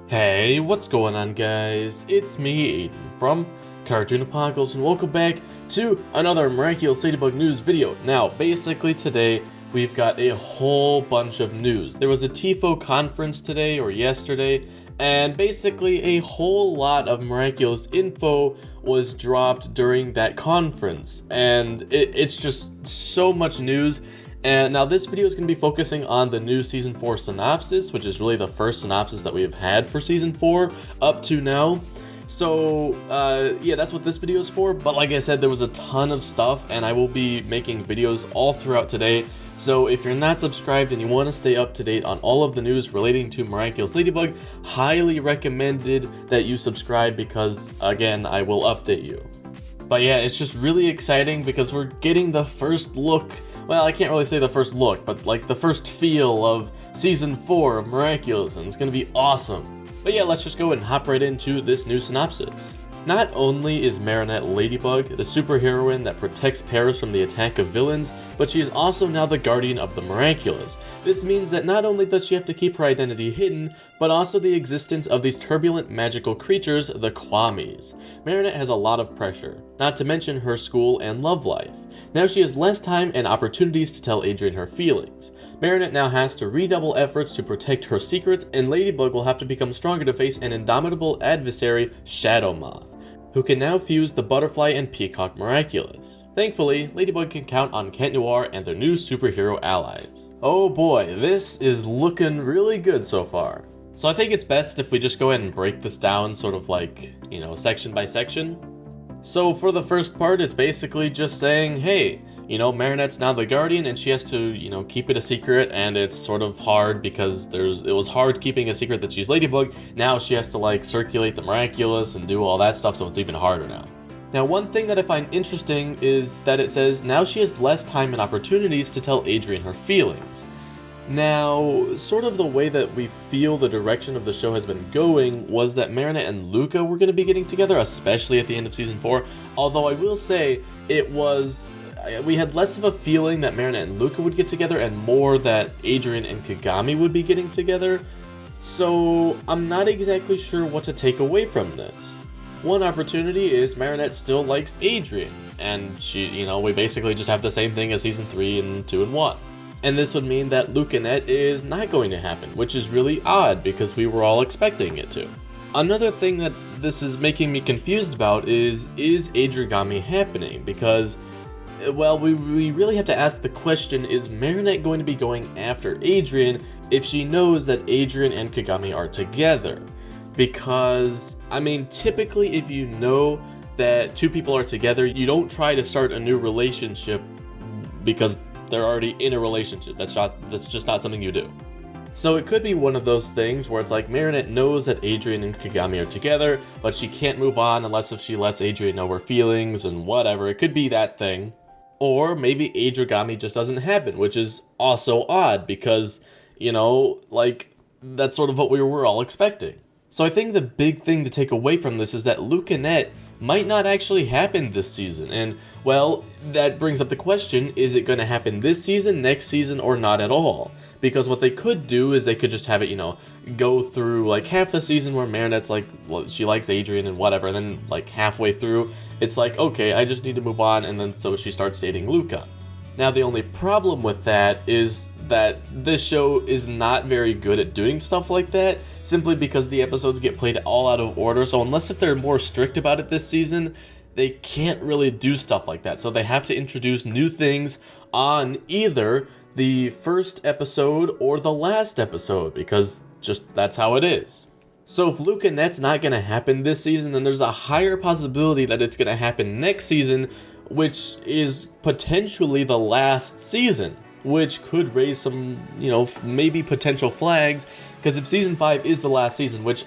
Hey, what's going on, guys? It's me, Aiden, from Cartoon Apocalypse, and welcome back to another Miraculous Ladybug news video. Now, basically today, we've got a whole bunch of news. There was a TIFO conference today, or yesterday, and basically a whole lot of Miraculous info was dropped during that conference, and it's just so much news. And now this video is going to be focusing on the new Season 4 synopsis, which is really the first synopsis that we have had for Season 4 up to now. So, yeah, that's what this video is for. But like I said, there was a ton of stuff, and I will be making videos all throughout today. So if you're not subscribed and you want to stay up to date on all of the news relating to Miraculous Ladybug, highly recommended that you subscribe because, again, I will update you. But yeah, it's just really exciting because we're getting the first look. Well, I can't really say the first look, but like the first feel of Season 4 of Miraculous, and it's gonna be awesome. But yeah, let's just go and hop right into this new synopsis. Not only is Miraculous Ladybug the superheroine that protects Paris from the attack of villains, but she is also now the guardian of the Miraculous. This means that not only does she have to keep her identity hidden, but also the existence of these turbulent magical creatures, the Kwamis. Miraculous has a lot of pressure, not to mention her school and love life. Now she has less time and opportunities to tell Adrien her feelings. Miraculous now has to redouble efforts to protect her secrets, and Ladybug will have to become stronger to face an indomitable adversary, Shadow Moth, who can now fuse the Butterfly and Peacock Miraculous. Thankfully, Ladybug can count on Kent Noir and their new superhero allies. Oh boy, this is looking really good so far. So I think it's best if we just go ahead and break this down sort of like, section by section. So for the first part, it's basically just saying, hey, Marinette's now the guardian and she has to, keep it a secret, and it's sort of hard because it was hard keeping a secret that she's Ladybug. Now she has to like circulate the Miraculous and do all that stuff, so it's even harder now. Now, one thing that I find interesting is that it says now she has less time and opportunities to tell Adrien her feelings. Now, sort of the way that we feel the direction of the show has been going was that Marinette and Luca were going to be getting together, especially at the end of Season 4, although I will say we had less of a feeling that Marinette and Luca would get together and more that Adrien and Kagami would be getting together, so I'm not exactly sure what to take away from this. One opportunity is Marinette still likes Adrien, and we basically just have the same thing as Season 3 and 2 and 1. And this would mean that Lucanette is not going to happen, which is really odd because we were all expecting it to. Another thing that this is making me confused about is Adrigami happening? Because, well, we really have to ask the question, is Marinette going to be going after Adrien if she knows that Adrien and Kagami are together? Because, typically if you know that two people are together, you don't try to start a new relationship because they're already in a relationship. That's just not something you do. So it could be one of those things where it's like Marinette knows that Adrien and Kagami are together, but she can't move on unless if she lets Adrien know her feelings and whatever. It could be that thing. Or maybe Adrigami just doesn't happen, which is also odd because, that's sort of what we were all expecting. So I think the big thing to take away from this is that Lucanette might not actually happen this season, and well, that brings up the question, is it going to happen this season, next season, or not at all? Because what they could do is they could just have it, go through like half the season where Marinette's like, well, she likes Adrien and whatever, and then like halfway through, it's like, okay, I just need to move on, and then so she starts dating Luca. Now the only problem with that is that this show is not very good at doing stuff like that, simply because the episodes get played all out of order, so unless if they're more strict about it this season, they can't really do stuff like that. So they have to introduce new things on either the first episode or the last episode, because just that's how it is. So if Lucanette's not going to happen this season, then there's a higher possibility that it's going to happen next season, which is potentially the last season, which could raise some, maybe potential flags, because if Season 5 is the last season, which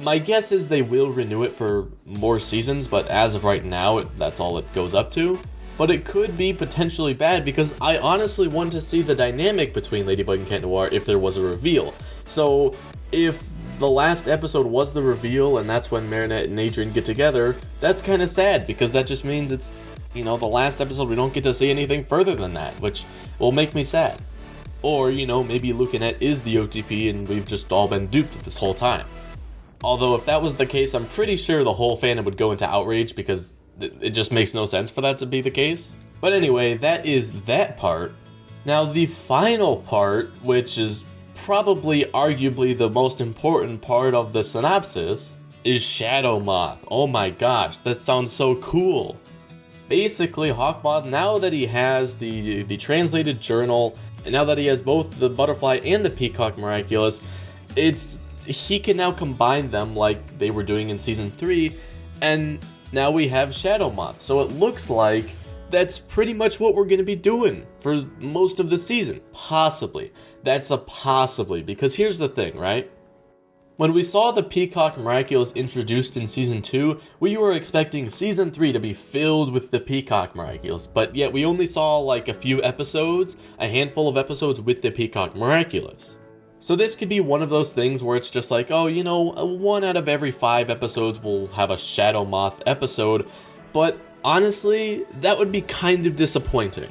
my guess is they will renew it for more seasons, but as of right now, that's all it goes up to. But it could be potentially bad because I honestly want to see the dynamic between Ladybug and Kent Noir if there was a reveal. So if the last episode was the reveal and that's when Marinette and Adrien get together, that's kind of sad because that just means it's, the last episode we don't get to see anything further than that, which will make me sad. Or, you know, maybe Lucanet is the OTP and we've just all been duped this whole time. Although if that was the case, I'm pretty sure the whole fandom would go into outrage because it just makes no sense for that to be the case. But anyway, that is that part. Now the final part, which is probably arguably the most important part of the synopsis, is Shadow Moth. Oh my gosh, that sounds so cool. Basically, Hawkmoth, now that he has the translated journal, and now that he has both the butterfly and the peacock miraculous, he can now combine them like they were doing in season 3, and now we have Shadow Moth. So it looks like that's pretty much what we're going to be doing for most of the season. Possibly. That's a possibly, because here's the thing, right? When we saw the Peacock Miraculous introduced in Season 2, we were expecting Season 3 to be filled with the Peacock Miraculous, but yet we only saw like a few episodes, a handful of episodes with the Peacock Miraculous. So this could be one of those things where it's just like, oh, you know, 1 out of every 5 episodes will have a Shadow Moth episode, but honestly, that would be kind of disappointing.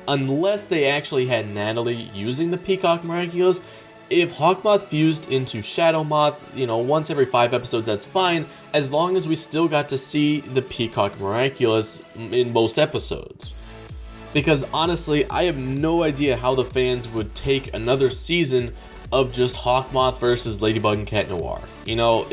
Unless they actually had Natalie using the Peacock Miraculous. If Hawkmoth fused into Shadow Moth, you know, once every 5 episodes, that's fine, as long as we still got to see the Peacock Miraculous in most episodes. Because honestly, I have no idea how the fans would take another season of just Hawkmoth versus Ladybug and Cat Noir. You know,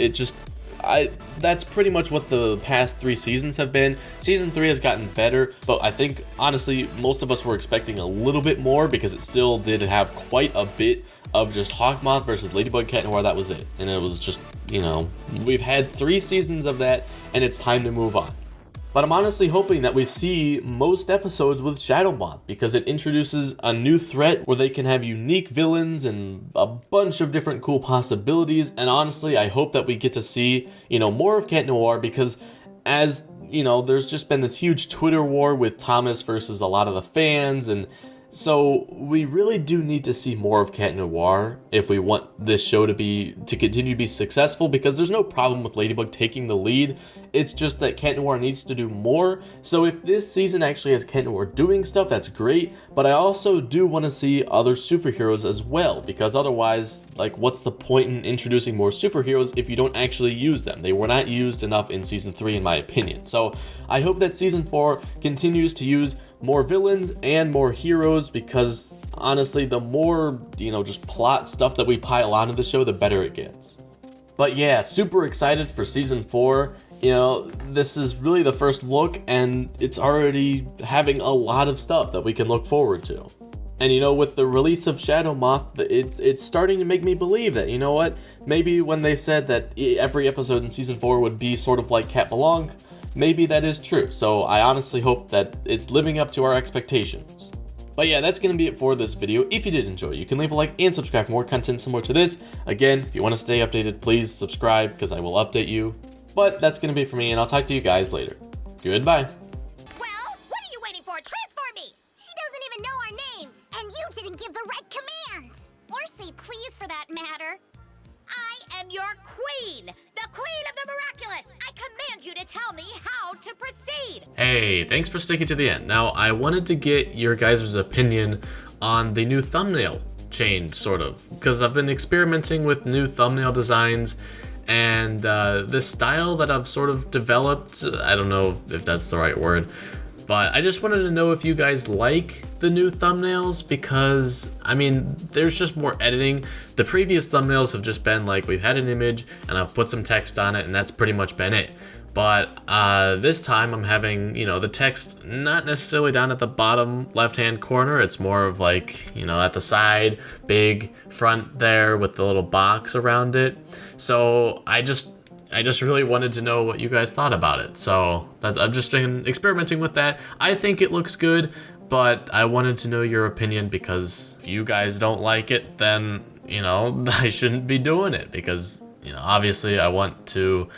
that's pretty much what the past 3 seasons have been. Season 3 has gotten better, but I think, honestly, most of us were expecting a little bit more because it still did have quite a bit of just Hawkmoth versus Ladybug Cat Noir. That was it. And it was just, you know, we've had 3 seasons of that, and it's time to move on. But I'm honestly hoping that we see most episodes with Shadow Moth, because it introduces a new threat where they can have unique villains and a bunch of different cool possibilities. And honestly, I hope that we get to see, you know, more of Cat Noir, because as, you know, there's just been this huge Twitter war with Thomas versus a lot of the fans, and so we really do need to see more of Cat Noir if we want this show to continue to be successful, because there's no problem with Ladybug taking the lead. It's just that Cat Noir needs to do more. So if this season actually has Cat Noir doing stuff, that's great, but I also do want to see other superheroes as well, because otherwise, like, what's the point in introducing more superheroes if you don't actually use them? They were not used enough in season 3 in my opinion. So I hope that season 4 continues to use more villains and more heroes, because honestly, the more, you know, just plot stuff that we pile onto the show, the better it gets. But yeah, super excited for season 4. You know, this is really the first look, and it's already having a lot of stuff that we can look forward to. And you know, with the release of Shadow Moth, it's starting to make me believe that, you know what, maybe when they said that every episode in season 4 would be sort of like Cat Belong, maybe that is true. So I honestly hope that it's living up to our expectations. But yeah, that's going to be it for this video. If you did enjoy, you can leave a like and subscribe for more content similar to this. Again, if you want to stay updated, please subscribe, because I will update you. But that's going to be it for me, and I'll talk to you guys later. Goodbye. Well, what are you waiting for? Transform me! She doesn't even know our names! And you didn't give the right commands! Or say please, for that matter. I am your queen! The queen of the miraculous! I command you to tell me how to proceed! Hey, thanks for sticking to the end. Now, I wanted to get your guys' opinion on the new thumbnail change, sort of, because I've been experimenting with new thumbnail designs, and this style that I've sort of developed, I don't know if that's the right word, but I just wanted to know if you guys like the new thumbnails, because, I mean, there's just more editing. The previous thumbnails have just been like, we've had an image and I've put some text on it, and that's pretty much been it. But this time I'm having, you know, the text not necessarily down at the bottom left-hand corner. It's more of like, you know, at the side, big front there with the little box around it. So I just really wanted to know what you guys thought about it. So I've just been experimenting with that. I think it looks good, but I wanted to know your opinion, because if you guys don't like it, then, you know, I shouldn't be doing it, because, you know, obviously I want to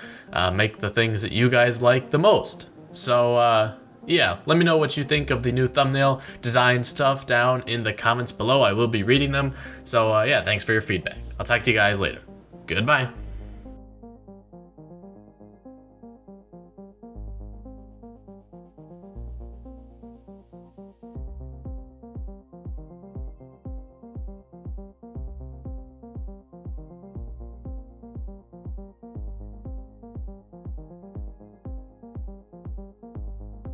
make the things that you guys like the most. So yeah, let me know what you think of the new thumbnail design stuff down in the comments below. I will be reading them. So yeah, thanks for your feedback. I'll talk to you guys later. Goodbye.